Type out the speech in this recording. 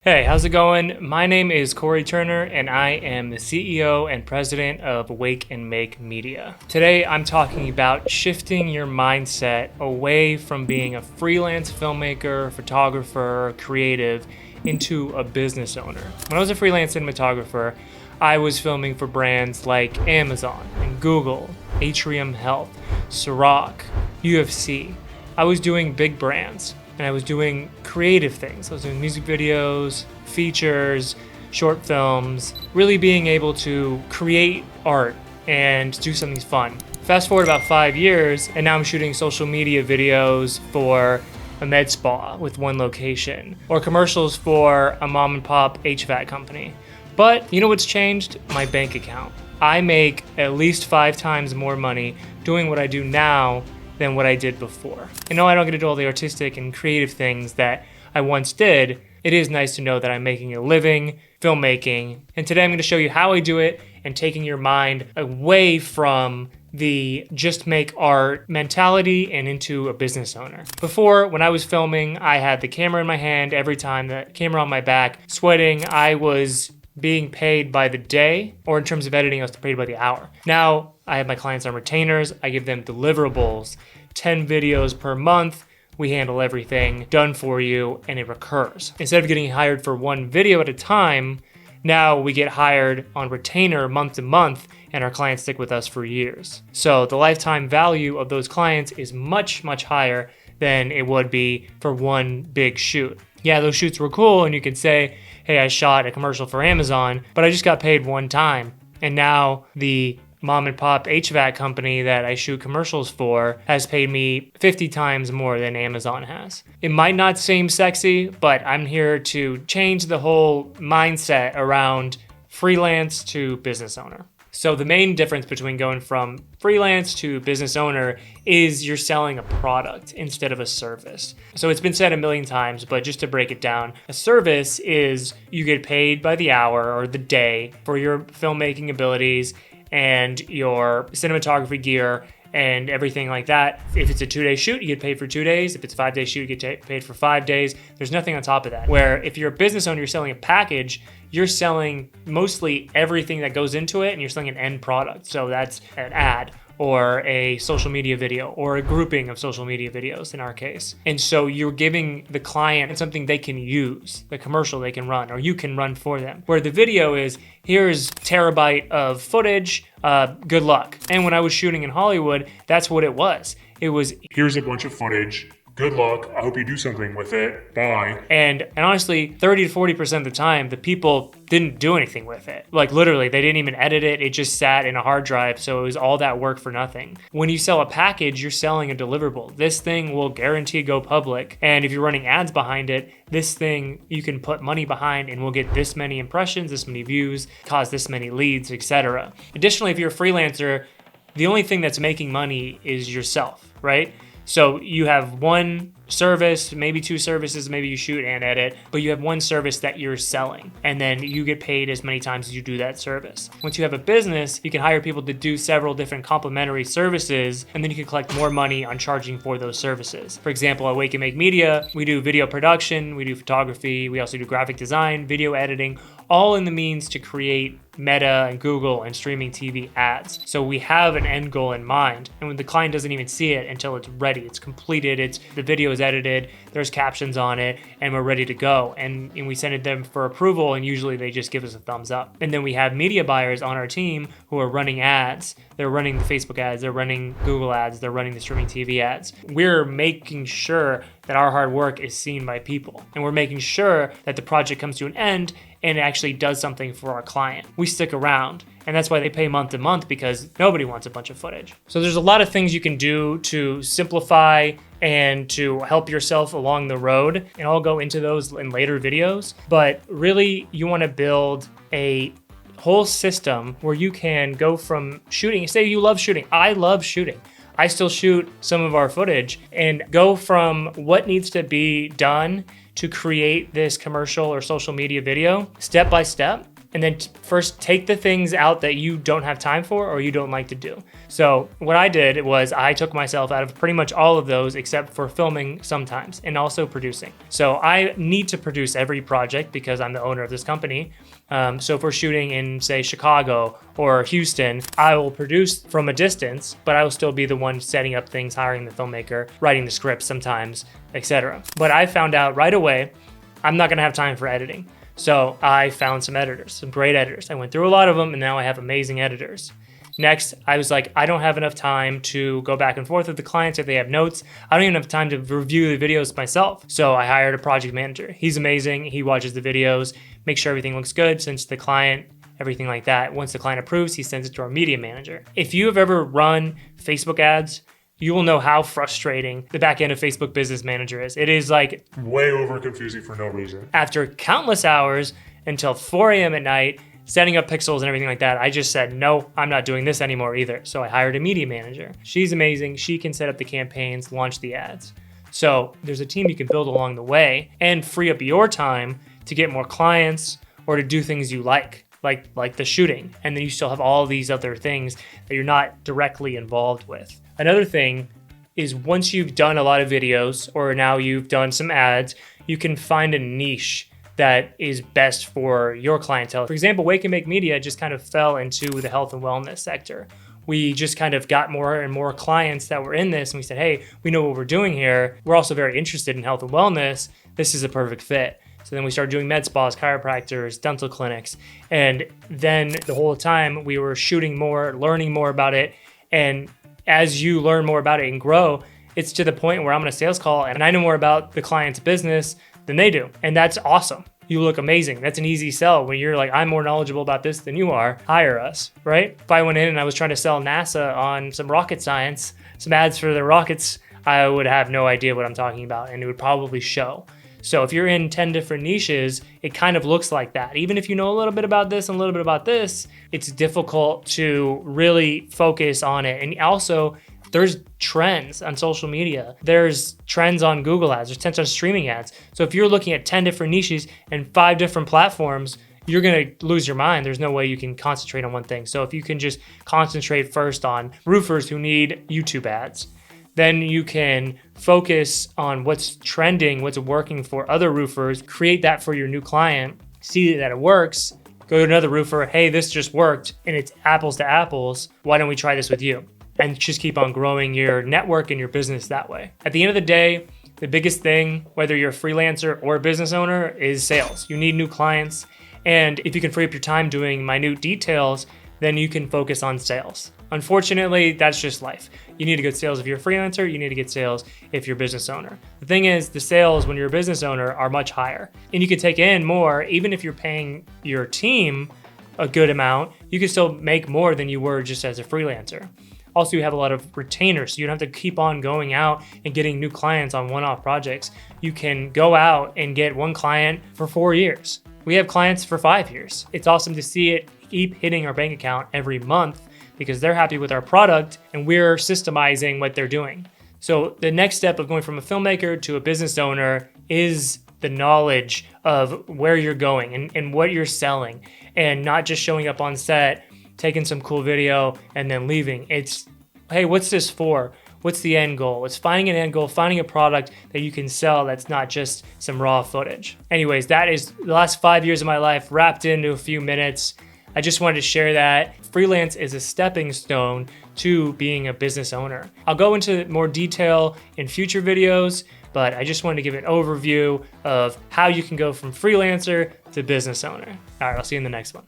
Hey, how's it going? My name is Corey Turner and I am the CEO and president of WMa&x Media. Today I'm talking about shifting your mindset away from being a freelance filmmaker, photographer, creative into a business owner. When I was a freelance cinematographer, I was filming for brands like Amazon and Google, Atrium Health, Ciroc, UFC. I was doing big brands. And I was doing creative things. I was doing music videos, features, short films, really being able to create art and do something fun. Fast forward about 5 years, and now I'm shooting social media videos for a med spa with one location, or commercials for a mom and pop HVAC company. But you know what's changed? My bank account. I make at least 5 times more money doing what I do now than what I did before. And no, I don't get to do all the artistic and creative things that I once did. It is nice to know that I'm making a living filmmaking. And today I'm going to show you how I do it and taking your mind away from the just make art mentality and into a business owner. Before, when I was filming, I had the camera in my hand every time, the camera on my back, sweating. I was being paid by the day, or in terms of editing, I was paid by the hour. Now, I have my clients on retainers. I give them deliverables, 10 videos per month. We handle everything done for you, and it recurs. Instead of getting hired for one video at a time, now we get hired on retainer month to month, and our clients stick with us for years. So the lifetime value of those clients is much, much higher than it would be for one big shoot. Yeah, those shoots were cool, and you could say, hey, I shot a commercial for Amazon, but I just got paid one time. And now the mom and pop HVAC company that I shoot commercials for has paid me 50 times more than Amazon has. It might not seem sexy, but I'm here to change the whole mindset around freelance to business owner. So the main difference between going from freelance to business owner is you're selling a product instead of a service. So it's been said a million times, but just to break it down, a service is you get paid by the hour or the day for your filmmaking abilities and your cinematography gear and everything like that. If it's a 2-day shoot, you get paid for 2 days. If it's a 5-day shoot, you get paid for 5 days. There's nothing on top of that. Where if you're a business owner, you're selling a package, you're selling mostly everything that goes into it, and you're selling an end product. So that's an ad or a social media video or a grouping of social media videos in our case. And so you're giving the client something they can use, the commercial they can run, or you can run for them. Where the video is, here's terabyte of footage, good luck. And when I was shooting in Hollywood, that's what it was. It was, here's a bunch of footage. Good luck. I hope you do something with it. Bye. And honestly, 30 to 40% of the time, the people didn't do anything with it. Like literally, they didn't even edit it. It just sat in a hard drive. So it was all that work for nothing. When you sell a package, you're selling a deliverable. This thing will guarantee go public. And if you're running ads behind it, this thing you can put money behind and we'll get this many impressions, this many views, cause this many leads, etc. Additionally, if you're a freelancer, the only thing that's making money is yourself, right? So you have one service, maybe 2 services, maybe you shoot and edit, but you have one service that you're selling, and then you get paid as many times as you do that service. Once you have a business, you can hire people to do several different complementary services, and then you can collect more money on charging for those services. For example, at WMa&x Media, we do video production, we do photography, we also do graphic design, video editing, all in the means to create Meta and Google and streaming TV ads. So we have an end goal in mind, and when the client doesn't even see it until it's ready, it's completed, the video is edited, there's captions on it, and we're ready to go. And we send it them for approval, and usually they just give us a thumbs up. And then we have media buyers on our team who are running ads. They're running the Facebook ads, they're running Google ads, they're running the streaming TV ads. We're making sure that our hard work is seen by people, and we're making sure that the project comes to an end and it actually does something for our client. We stick around, and that's why they pay month to month, because nobody wants a bunch of footage. So there's a lot of things you can do to simplify and to help yourself along the road, and I'll go into those in later videos. But really, you want to build a whole system where you can go from shooting, say you love shooting. I love shooting. I still shoot some of our footage, and go from what needs to be done to create this commercial or social media video step by step and then first take the things out that you don't have time for or you don't like to do. So what I did was I took myself out of pretty much all of those except for filming sometimes and also producing. So I need to produce every project because I'm the owner of this company. So if we're shooting in, say, Chicago or Houston, I will produce from a distance, but I will still be the one setting up things, hiring the filmmaker, writing the script sometimes, etc. But I found out right away, I'm not gonna have time for editing. So I found some editors, some great editors. I went through a lot of them and now I have amazing editors. Next, I was like, I don't have enough time to go back and forth with the clients if they have notes. I don't even have time to review the videos myself. So I hired a project manager. He's amazing. He watches the videos, makes sure everything looks good, sends to the client, everything like that. Once the client approves, he sends it to our media manager. If you have ever run Facebook ads, you will know how frustrating the back end of Facebook Business Manager is. It is like Way over confusing for no reason. after countless hours until 4 a.m. at night, setting up pixels and everything like that, I just said, no, I'm not doing this anymore either. So I hired a media manager. She's amazing. She can set up the campaigns, launch the ads. So there's a team you can build along the way and free up your time to get more clients or to do things you like the shooting. And then you still have all these other things that you're not directly involved with. Another thing is once you've done a lot of videos or now you've done some ads, you can find a niche that is best for your clientele. For example, WMa&x Media just kind of fell into the health and wellness sector. We just kind of got more and more clients that were in this and we said, hey, we know what we're doing here. We're also very interested in health and wellness. This is a perfect fit. So then we started doing med spas, chiropractors, dental clinics. And then the whole time we were shooting more, learning more about it. And as you learn more about it and grow, it's to the point where I'm on a sales call and I know more about the client's business than they do. And that's awesome. You look amazing. That's an easy sell when you're like, I'm more knowledgeable about this than you are. Hire us, right? If I went in and I was trying to sell NASA on some rocket science, some ads for their rockets, I would have no idea what I'm talking about and it would probably show. So if you're in 10 different niches, it kind of looks like that. Even if you know a little bit about this and a little bit about this, it's difficult to really focus on it. And also, there's trends on social media. There's trends on Google ads. There's trends on streaming ads. So if you're looking at 10 different niches and 5 different platforms, you're gonna lose your mind. There's no way you can concentrate on one thing. So if you can just concentrate first on roofers who need YouTube ads, then you can focus on what's trending, what's working for other roofers, create that for your new client, see that it works, go to another roofer, hey, this just worked and it's apples to apples. Why don't we try this with you? And just keep on growing your network and your business that way. At the end of the day, the biggest thing, whether you're a freelancer or a business owner, is sales. You need new clients. And if you can free up your time doing minute details, then you can focus on sales. Unfortunately, that's just life. You need to get sales if you're a freelancer, you need to get sales if you're a business owner. The thing is, the sales when you're a business owner are much higher. And you can take in more, even if you're paying your team a good amount, you can still make more than you were just as a freelancer. Also, you have a lot of retainers, so you don't have to keep on going out and getting new clients on one-off projects. You can go out and get one client for 4 years. We have clients for 5 years. It's awesome to see it keep hitting our bank account every month because they're happy with our product and we're systemizing what they're doing. So the next step of going from a filmmaker to a business owner is the knowledge of where you're going and what you're selling and not just showing up on set, taking some cool video and then leaving. It's, hey, what's this for? What's the end goal? It's finding an end goal, finding a product that you can sell that's not just some raw footage. Anyways, that is the last 5 years of my life wrapped into a few minutes. I just wanted to share that freelance is a stepping stone to being a business owner. I'll go into more detail in future videos, but I just wanted to give an overview of how you can go from freelancer to business owner. All right, I'll see you in the next one.